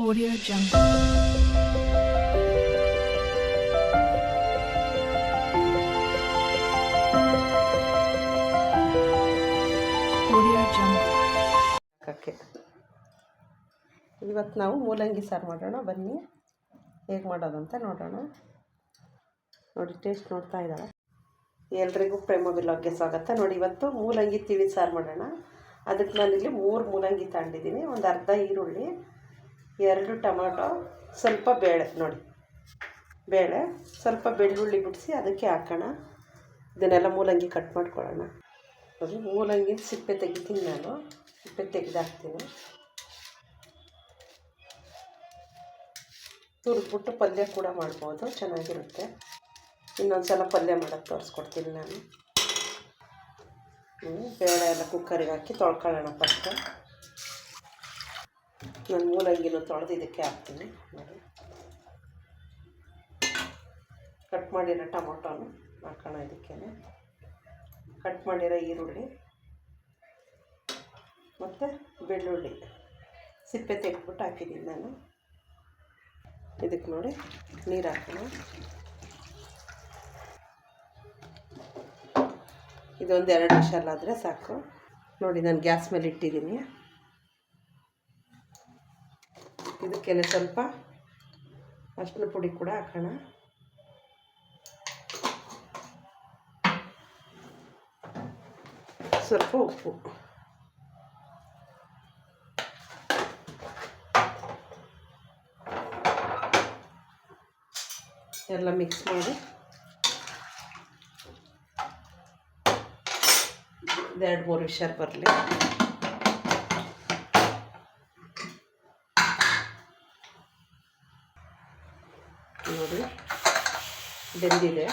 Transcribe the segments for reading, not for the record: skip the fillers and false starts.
Audio Jungle. Audio Jungle. ಇವತ್ತು ನಾವು ಮೂಲಂಗಿ ಸಾರು ಮಾಡೋಣ. ಬನ್ನಿ ಹೇಗೆ ಮಾಡೋದಂತ ನೋಡೋಣ. ನೋಡಿ, ಟೇಸ್ಟ್ ನೋಡ್ತಾ ಇದ್ದಾಳೆ. ಎಲ್ರಿಗೂ ಪ್ರೇಮ ವಿಲಾಗ್ಗೆ ಸ್ವಾಗತ. ನೋಡಿ, ಇವತ್ತು ಮೂಲಂಗಿ ತಿಳಿ ಸಾರು ಮಾಡೋಣ. ಅದಕ್ಕೆ ನಾನಿಲ್ಲಿ 3 ಮೂಲಂಗಿ ತಗೊಂಡಿದ್ದೀನಿ, ಒಂದು ಅರ್ಧ ಈರುಳ್ಳಿ, 2 ಟೊಮೊಟೊ, ಸ್ವಲ್ಪ ಬೇಳೆ. ನೋಡಿ, ಬೇಳೆ, ಸ್ವಲ್ಪ ಬೆಳ್ಳುಳ್ಳಿ ಬಿಡಿಸಿ ಅದಕ್ಕೆ ಹಾಕೋಣ. ಇದನ್ನೆಲ್ಲ ಮೂಲಂಗಿ ಕಟ್ ಮಾಡ್ಕೊಳ್ಳೋಣ. ನೋಡಿ, ಮೂಲಂಗಿ ಸಿಪ್ಪೆ ತೆಗಿತೀನಿ ನಾನು. ಸಿಪ್ಪೆ ತೆಗೆದಾಕ್ತೀನಿ. ತುರಿದ್ಬಿಟ್ಟು ಪಲ್ಯ ಕೂಡ ಮಾಡ್ಬೋದು, ಚೆನ್ನಾಗಿರುತ್ತೆ. ಇನ್ನೊಂದು ಸಲ ಪಲ್ಯ ಮಾಡೋಕ್ಕೆ ತೋರಿಸ್ಕೊಡ್ತೀನಿ ನಾನು. ಬೇಳೆ ಎಲ್ಲ ಕುಕ್ಕರಿಗೆ ಹಾಕಿ ತೊಳ್ಕೊಳ್ಳೋಣ ಫಸ್ಟು. ನಾನು ಮೂಲಂಗಿನೂ ತೊಳೆದು ಇದಕ್ಕೆ ಹಾಕ್ತೀನಿ. ನೋಡಿ, ಕಟ್ ಮಾಡಿರೋ ಟೊಮೊಟೊನು ಹಾಕೋಣ ಇದಕ್ಕೆ, ಕಟ್ ಮಾಡಿರೋ ಈರುಳ್ಳಿ ಮತ್ತು ಬೆಳ್ಳುಳ್ಳಿ ಸಿಪ್ಪೆ ತೆಗೆದ್ಬಿಟ್ಟು ಹಾಕಿದ್ದೀನಿ ನಾನು. ಇದಕ್ಕೆ ನೋಡಿ ನೀರು ಹಾಕೋಣ. ಇದೊಂದು 2 ವಿಷಲ್ ಆದರೆ ಸಾಕು. ನೋಡಿ, ನಾನು ಗ್ಯಾಸ್ ಮೇಲೆ ಇಟ್ಟಿದ್ದೀನಿ. ಇದಕ್ಕೆ ಸ್ವಲ್ಪ ಅರಿಶಿನ ಪುಡಿ ಕೂಡ ಹಾಕೋಣ. ಸ್ವಲ್ಪ ಉಪ್ಪು. ಎಲ್ಲ ಮಿಕ್ಸ್ ಮಾಡಿ 2-3 ವಿಷಲ್ ಬರಲಿ. ನೋಡಿ, ಬೆಂದಿದೆ.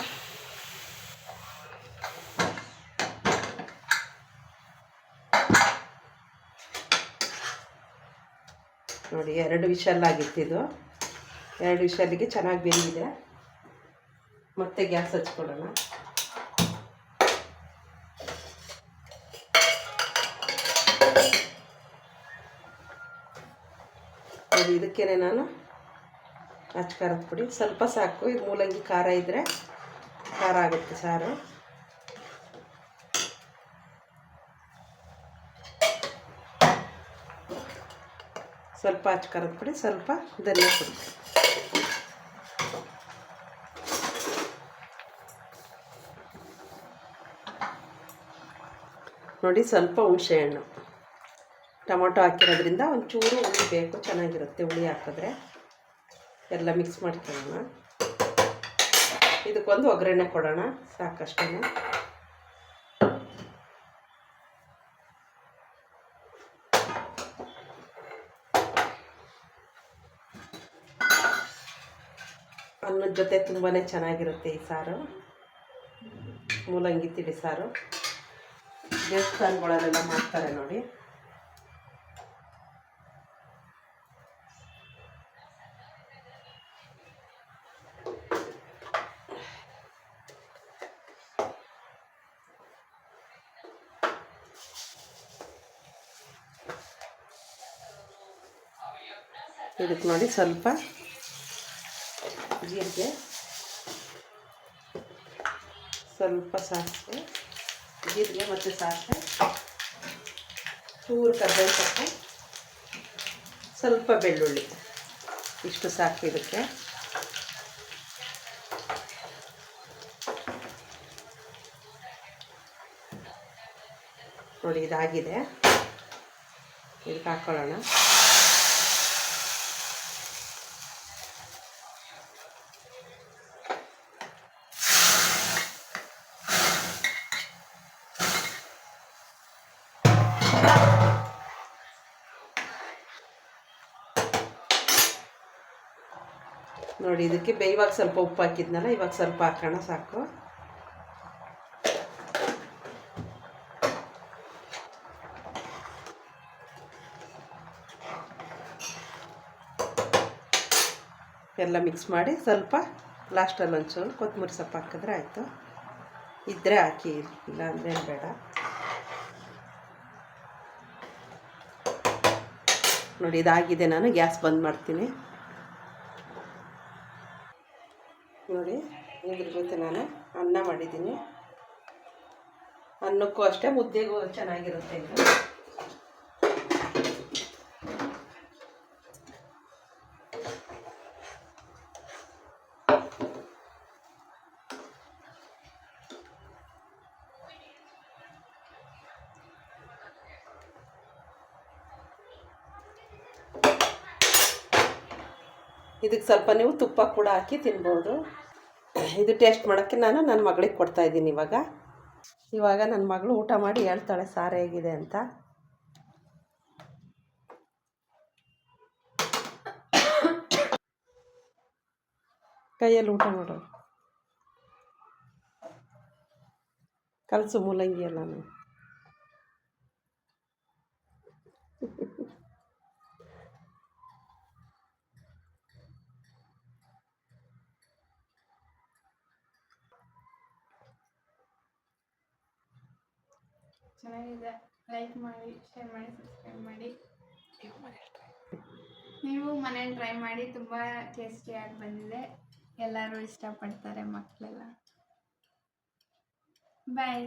ನೋಡಿ, 2 ವಿಷಲ್ ಆಗಿತ್ತಿದು. 2 ವಿಷಲಿಗೆ ಚೆನ್ನಾಗಿ ಬೆಂದಿದೆ. ಮತ್ತೆ ಗ್ಯಾಸ್ ಹಚ್ಕೊಡೋಣ. ಇದಕ್ಕೇನೆ ನಾನು ಖಾರದ ಪುಡಿ ಸ್ವಲ್ಪ ಸಾಕು. ಇದು ಮೂಲಂಗಿ ಖಾರ ಇದ್ದರೆ ಖಾರ ಆಗುತ್ತೆ ಸಾರು. ಸ್ವಲ್ಪ ಖಾರದ ಪುಡಿ, ಸ್ವಲ್ಪ ಧನಿಯಾ ಪುಡಿ. ನೋಡಿ, ಸ್ವಲ್ಪ ಹುಣಸೆಹಣ್ಣು. ಟೊಮೊಟೊ ಹಾಕಿರೋದ್ರಿಂದ ಒಂಚೂರು ಹುಳಿ ಬೇಕು, ಚೆನ್ನಾಗಿರುತ್ತೆ ಹುಳಿ ಹಾಕಿದ್ರೆ. ಎಲ್ಲ ಮಿಕ್ಸ್ ಮಾಡ್ಕೊಳ್ಳೋಣ. ಇದಕ್ಕೊಂದು ಒಗ್ಗರಣೆ ಕೊಡೋಣ, ಸಾಕಷ್ಟೇ. ಅನ್ನದ ಜೊತೆ ತುಂಬಾ ಚೆನ್ನಾಗಿರುತ್ತೆ ಈ ಸಾರು, ಮೂಲಂಗಿ ತಿಳಿ ಸಾರು. ದೇವಸ್ಥಾನಗಳಲ್ಲೆಲ್ಲ ಮಾಡ್ತಾರೆ ನೋಡಿ. ಇದಕ್ಕೆ ನೋಡಿ ಸ್ವಲ್ಪ ಜೀರಿಗೆ, ಸ್ವಲ್ಪ ಸಾಸಿವೆ, ಜೀರಿಗೆ ಮತ್ತು ಸಾಸಿವೆ, ಚೂರು ಕರ್ಬೇವು ಸೊಪ್ಪು, ಸ್ವಲ್ಪ ಬೆಳ್ಳುಳ್ಳಿ, ಇಷ್ಟು ಸಾಕು ಇದಕ್ಕೆ. ನೋಡಿ, ಇದಾಗಿದೆ. ಇದಕ್ಕೆ ಹಾಕ್ಕೊಳ್ಳೋಣ. ನೋಡಿ, ಇದಕ್ಕೆ ಇವಾಗ ಸ್ವಲ್ಪ ಉಪ್ಪು ಹಾಕಿದ್ನಲ್ಲ, ಇವಾಗ ಸ್ವಲ್ಪ ಹಾಕೋಣ ಸಾಕು. ಎಲ್ಲ ಮಿಕ್ಸ್ ಮಾಡಿ ಸ್ವಲ್ಪ ಲಾಸ್ಟಲ್ಲಿ ಒಂಚೂರು ಕೊತ್ತಂಬರಿ ಸೊಪ್ಪು ಹಾಕಿದ್ರೆ ಆಯಿತು. ಇದ್ದರೆ ಹಾಕಿ, ಇಲ್ಲ ಅಂದರೆ ಬೇಡ. ನೋಡಿ ಇದಾಗಿದೆ. ನಾನು ಗ್ಯಾಸ್ ಬಂದ್ ಮಾಡ್ತೀನಿ. ನೋಡಿ ಇದ್ರ ಜೊತೆ ನಾನು ಅನ್ನ ಮಾಡಿದ್ದೀನಿ. ಅನ್ನಕ್ಕೂ ಅಷ್ಟೇ, ಮುದ್ದೆಗೂ ಚೆನ್ನಾಗಿರುತ್ತೆ ಇದು. ಇದಕ್ಕೆ ಸ್ವಲ್ಪ ನೀವು ತುಪ್ಪ ಕೂಡ ಹಾಕಿ ತಿನ್ಬೋದು. ಇದು ಟೇಸ್ಟ್ ಮಾಡೋಕ್ಕೆ ನಾನು ನನ್ನ ಮಗಳಿಗೆ ಕೊಡ್ತಾಯಿದ್ದೀನಿ. ಇವಾಗ ನನ್ನ ಮಗಳು ಊಟ ಮಾಡಿ ಹೇಳ್ತಾಳೆ ಸಾರು ಹೇಗಿದೆ ಅಂತ. ಕೈಯಲ್ಲಿ ಊಟ ಮಾಡು, ಕಲಸು ಮೂಲಂಗಿ ಎಲ್ಲನೂ. ಚೆನ್ನಾಗಿದೆ. ಲೈಕ್ ಮಾಡಿ, ಶೇರ್ ಮಾಡಿ, ಸಬ್ಸ್ಕ್ರೈಬ್ ಮಾಡಿ. ನೀವು ಮನೇಲಿ ಟ್ರೈ ಮಾಡಿ. ತುಂಬ ಟೇಸ್ಟಿಯಾಗಿ ಬಂದಿದೆ. ಎಲ್ಲರೂ ಇಷ್ಟಪಡ್ತಾರೆ, ಮಕ್ಕಳೆಲ್ಲ. ಬಾಯ್.